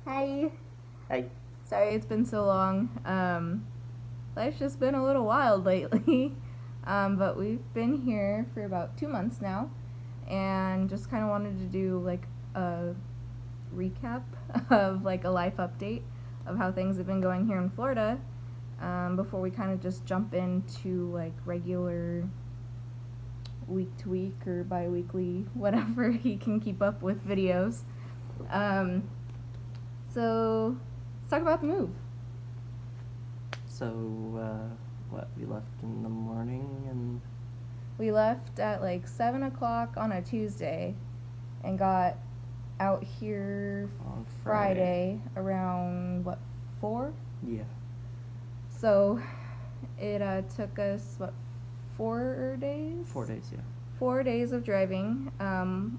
Hi. Hi. Sorry it's been so long. Life's just been a little wild lately. But we've been here for about 2 months now and just kind of wanted to do like a recap of like a life update of how things have been going here in Florida before we kind of just jump into like regular week to week or bi weekly, whatever he can keep up with videos. Um, so let's talk about the move. So, we left in the morning and... We left at like 7 o'clock on a Tuesday and got out here On Friday around, what, 4? Yeah. So it took us, what, 4 days? 4 days, yeah. 4 days of driving,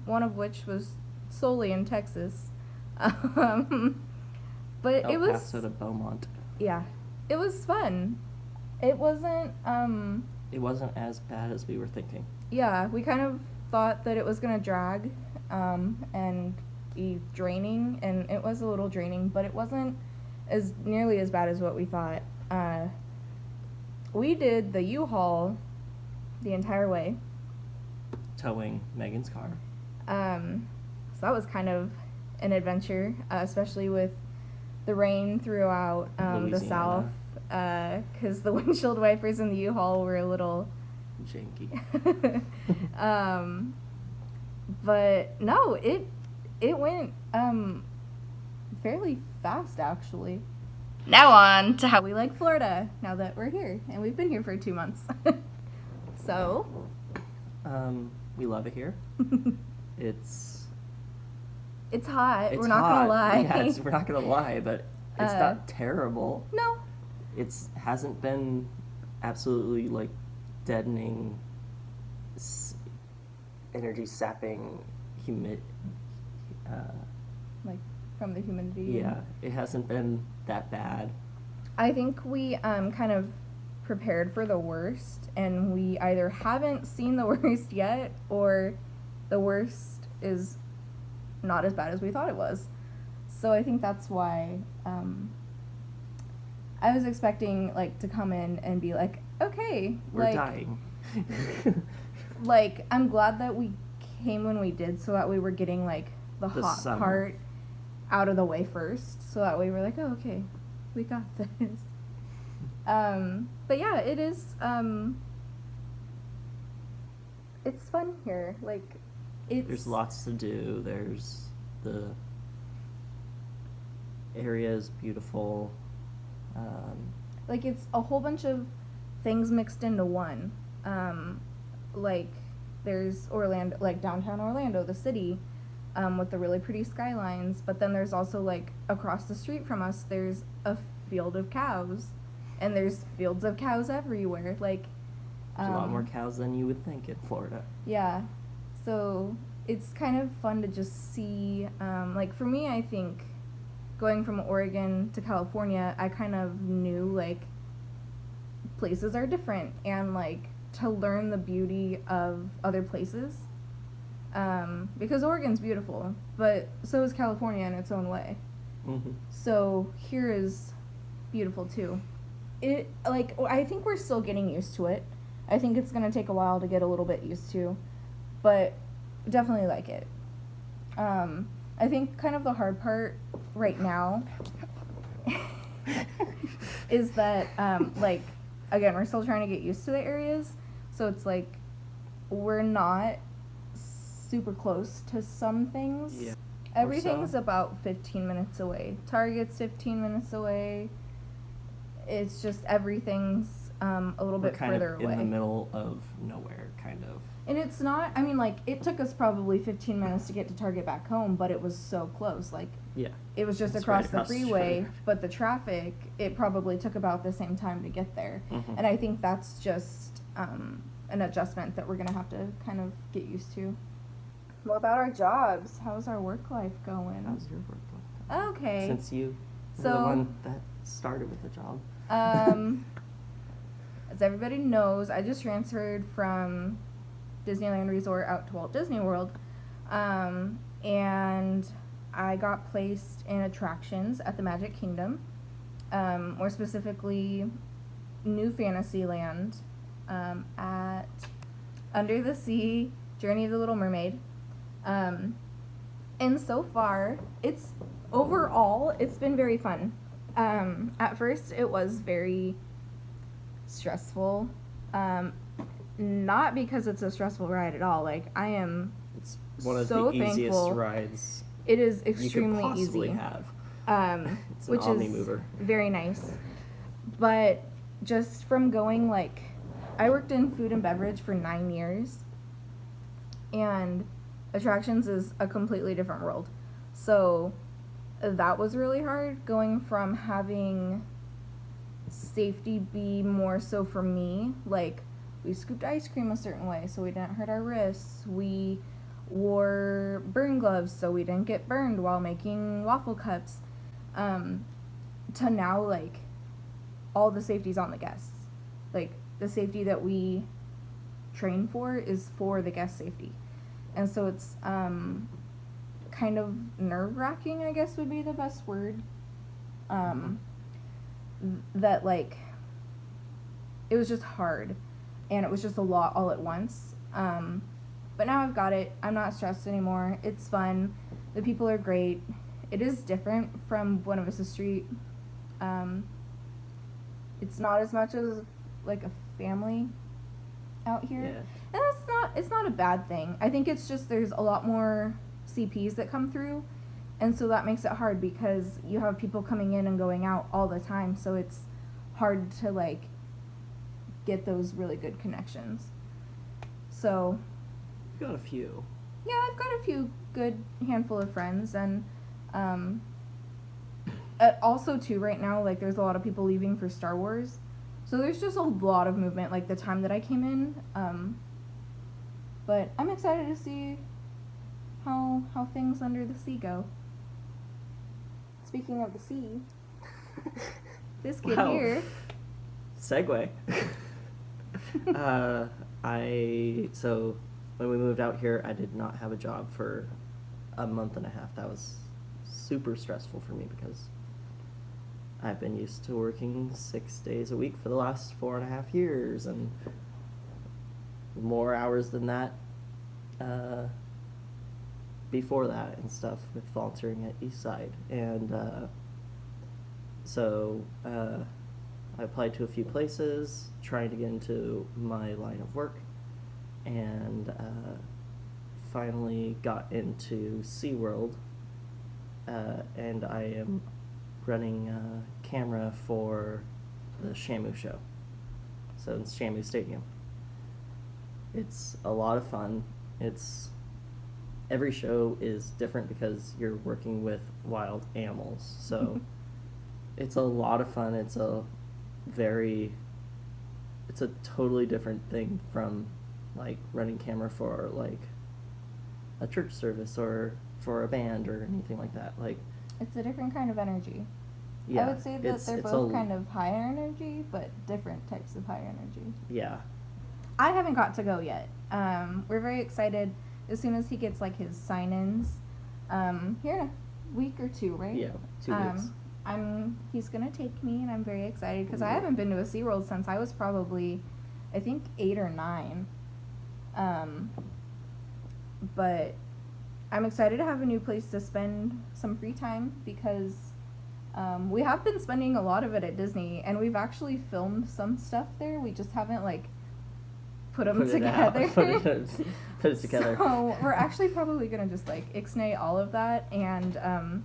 one of which was solely in Texas. But El it was, Paso to Beaumont. yeah, it was fun. It wasn't, It wasn't as bad as we were thinking. yeah, we kind of thought that it was going to drag and be draining, and it was a little draining, but it wasn't as nearly as bad as what we thought. We did the U-Haul the entire way. Towing Megan's car. So that was kind of an adventure, especially with the rain throughout the south, Louisiana. because the windshield wipers in the U-Haul were a little Janky. but no, it went fairly fast actually. Now on to how we like Florida now that we're here and we've been here for 2 months. So, We love it here. It's hot. It's We're not hot. gonna lie. Yeah, we're not gonna lie, but it's not terrible. No. It's hasn't been absolutely like deadening, energy sapping, Like from the humidity. yeah, it hasn't been that bad. I think we kind of prepared for the worst, and we either haven't seen the worst yet, or the worst is not as bad as we thought it was. So I think that's why I was expecting like to come in and be like, okay, We're like, dying. like I'm glad that we came when we did, so that we were getting like the hot summer part out of the way first, so that way we're like, oh, okay, we got this. But yeah, it is it's fun here. Like, There's lots to do. There's the area is beautiful. Like, it's a whole bunch of things mixed into one. Like, there's Orlando, like downtown Orlando, the city, with the really pretty skylines. But then there's also, like, across the street from us, there's a field of cows. And there's fields of cows everywhere. Like, There's a lot more cows than you would think in Florida. yeah. So it's kind of fun to just see. Like, for me, I think going from Oregon to California, I kind of knew, like, places are different, and, like, to learn the beauty of other places. Because Oregon's beautiful, but so is California in its own way. Mm-hmm. So here is beautiful too. I think we're still getting used to it. I think it's going to take a while to get a little bit used to, but definitely like it. I think kind of the hard part right now is that, like, again, we're still trying to get used to the areas, so it's like we're not super close to some things. Yeah. Everything's about 15 minutes away. Target's 15 minutes away. It's just everything's a little bit further away. In the middle of nowhere, kind of. And it's not, I mean, like, it took us probably 15 minutes to get to Target back home, but it was so close. Like, yeah, it was just across the freeway, but the traffic, it probably took about the same time to get there. Mm-hmm. And I think that's just an adjustment that we're going to have to kind of get used to. What about our jobs? How's our work life going? How's your work life? Okay. Since you were the one that started with the job. As everybody knows, I just transferred from Disneyland Resort out to Walt Disney World. And I got placed in attractions at the Magic Kingdom, more specifically, New Fantasyland, at Under the Sea, Journey of the Little Mermaid. And so far, it's been very fun. At first, it was very stressful. Not because it's a stressful ride at all. Like, I am It's one of so the easiest thankful. rides It is you could extremely possibly easy. have. It's an Which omni is mover. very nice. But just from going, like, I worked in food and beverage for 9 years, and attractions is a completely different world. So that was really hard, going from having safety be more so for me. Like, we scooped ice cream a certain way so we didn't hurt our wrists. We wore burn gloves so we didn't get burned while making waffle cups. To now, like, all the safety's on the guests. Like, the safety that we train for is for the guest safety. And so it's kind of nerve-wracking, I guess would be the best word. That, like, it was just hard, and it was just a lot all at once. But now I've got it. I'm not stressed anymore. It's fun. The people are great. It is different from Buena Vista Street. It's not as much as, like, a family out here. Yeah. And it's not a bad thing. I think it's just there's a lot more CPs that come through, and so that makes it hard because you have people coming in and going out all the time, so it's hard to, like, get those really good connections. So You've got a few. yeah, I've got a few good handful of friends, and also too right now, like, there's a lot of people leaving for Star Wars, so there's just a lot of movement, like the time that I came in. But I'm excited to see how things under the sea go. Speaking of the sea, this kid Wow. here. Segue. So when we moved out here, I did not have a job for a month and a half. That was super stressful for me because I've been used to working 6 days a week for the last 4.5 years, and more hours than that before that and stuff with volunteering at Eastside. And so I applied to a few places trying to get into my line of work, and finally got into SeaWorld, and I am running camera for the Shamu show. So it's Shamu Stadium. It's a lot of fun. Every show is different because you're working with wild animals. So it's a lot of fun. It's a totally different thing from, like, running camera for, like, a church service or for a band or anything like that. Like, It's a different kind of energy. yeah, I would say that they're both kind of higher energy, but different types of high energy. Yeah. I haven't got to go yet. We're very excited as soon as he gets, like, his sign-ins. Here in a week or two, right? Yeah, 2 weeks. He's gonna take me, and I'm very excited because I Yeah. haven't been to a SeaWorld since I was probably, I think, 8 or 9. But I'm excited to have a new place to spend some free time because we have been spending a lot of it at Disney, and we've actually filmed some stuff there. We just haven't, like, put them together. Put it together. So we're actually probably gonna just, like, ixnay all of that and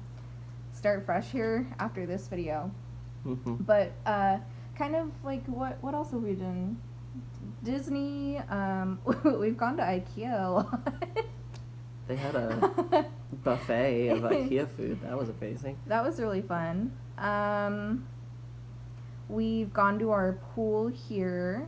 start fresh here after this video. Mm-hmm. But kind of like what else have we done? Disney. We've gone to IKEA a lot. They had a buffet of IKEA food. That was amazing. That was really fun. We've gone to our pool here.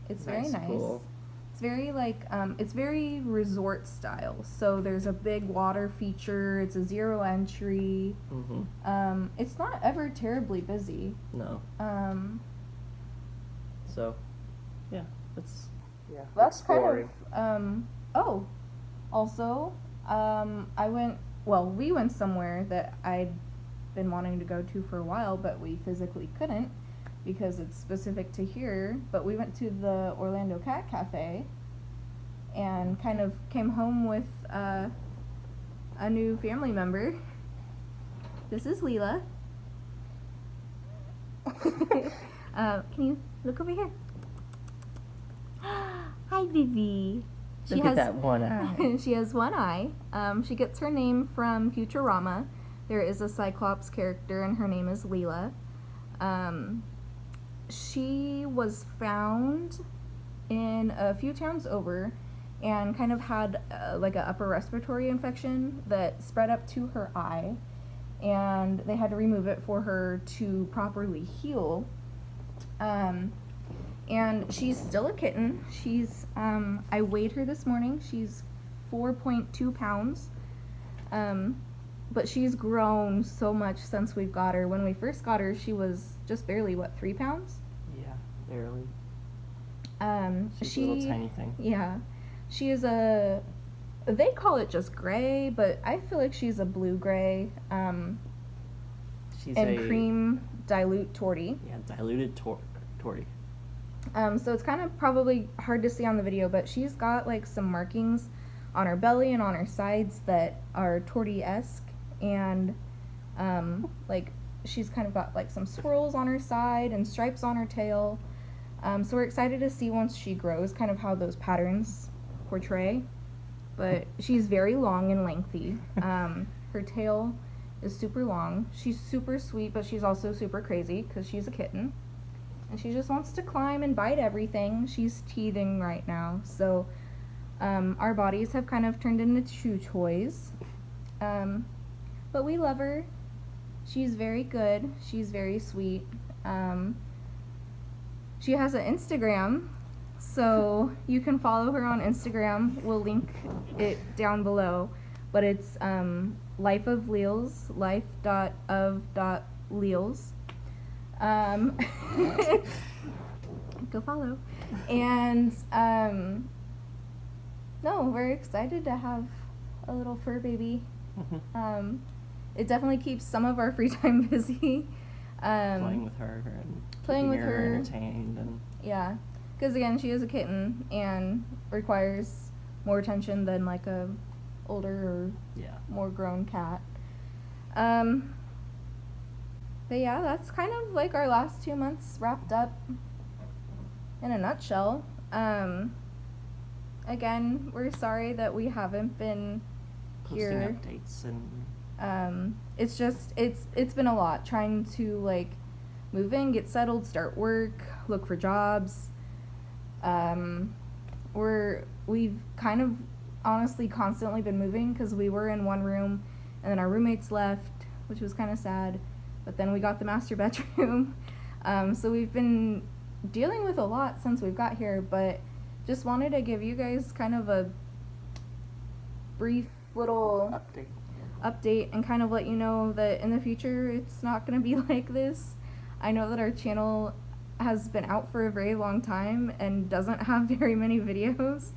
It's very Nice nice. pool. It's very, like, it's very resort style. So there's a big water feature. It's a 0 entry. Mm-hmm. It's not ever terribly busy. No. So, yeah, that's That's exploring. kind of, also, I went we went somewhere that I'd been wanting to go to for a while, but we physically couldn't because it's specific to here. But we went to the Orlando Cat Cafe and kind of came home with a new family member. This is Leela. Can you look over here? Hi, Vivi. Look at that one eye. She has one eye. She gets her name from Futurama. There is a Cyclops character, and her name is Leela. She was found in a few towns over and kind of had like an upper respiratory infection that spread up to her eye, and they had to remove it for her to properly heal. And she's still a kitten. She's, I weighed her this morning. She's 4.2 pounds. But she's grown so much since we've got her. When we first got her, she was just barely, 3 pounds? Yeah, barely. She's a little tiny thing. Yeah. She is they call it just gray, but I feel like she's a blue-gray, She's and cream dilute tortie. Yeah, diluted tortie. So it's kind of probably hard to see on the video, but she's got like some markings on her belly and on her sides that are tortie-esque, and like she's kind of got like some swirls on her side and stripes on her tail. So we're excited to see once she grows kind of how those patterns portray. But she's very long and lengthy. Her tail is super long. She's super sweet, but she's also super crazy because she's a kitten. And she just wants to climb and bite everything. She's teething right now. So our bodies have kind of turned into chew toys. But we love her. She's very good. She's very sweet. She has an Instagram, so you can follow her on Instagram. We'll link it down below. But it's Life of Leels, life.of.leels. Go follow. And no, we're excited to have a little fur baby. It definitely keeps some of our free time busy. Playing with her and playing keeping with her entertained, and yeah, because again, she is a kitten and requires more attention than like a older or more grown cat. But yeah, that's kind of like our last 2 months wrapped up in a nutshell. Again, we're sorry that we haven't been here. Posting updates and It's just it's been a lot trying to like move in, get settled, start work, look for jobs. We've kind of honestly constantly been moving because we were in one room and then our roommates left, which was kind of sad. But then we got the master bedroom. So we've been dealing with a lot since we've got here, but just wanted to give you guys kind of a brief little update and kind of let you know that in the future it's not going to be like this. I know that our channel has been out for a very long time and doesn't have very many videos,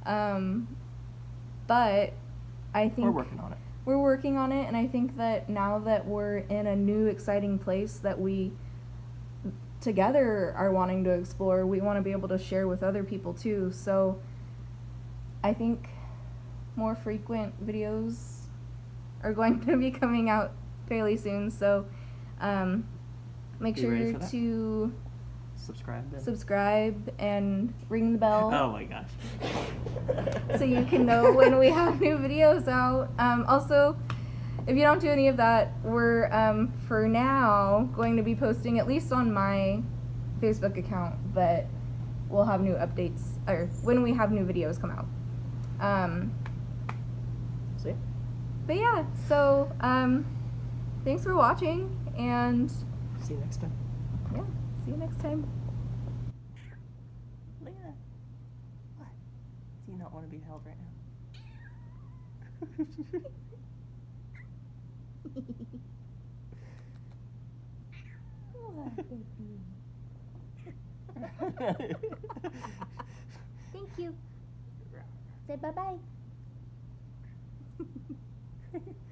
but I think we're working on it, and I think that now that we're in a new exciting place that we together are wanting to explore, we want to be able to share with other people too. So I think more frequent videos are going to be coming out fairly soon. So make sure to subscribe and ring the bell. Oh my gosh. So you can know when we have new videos out. Also, if you don't do any of that, we're for now going to be posting, at least on my Facebook account, that we'll have new updates, or when we have new videos come out. See? But yeah, so thanks for watching, and see you next time. Yeah, see you next time. Leah, what? Do you not want to be held right now? Thank you. Say bye-bye.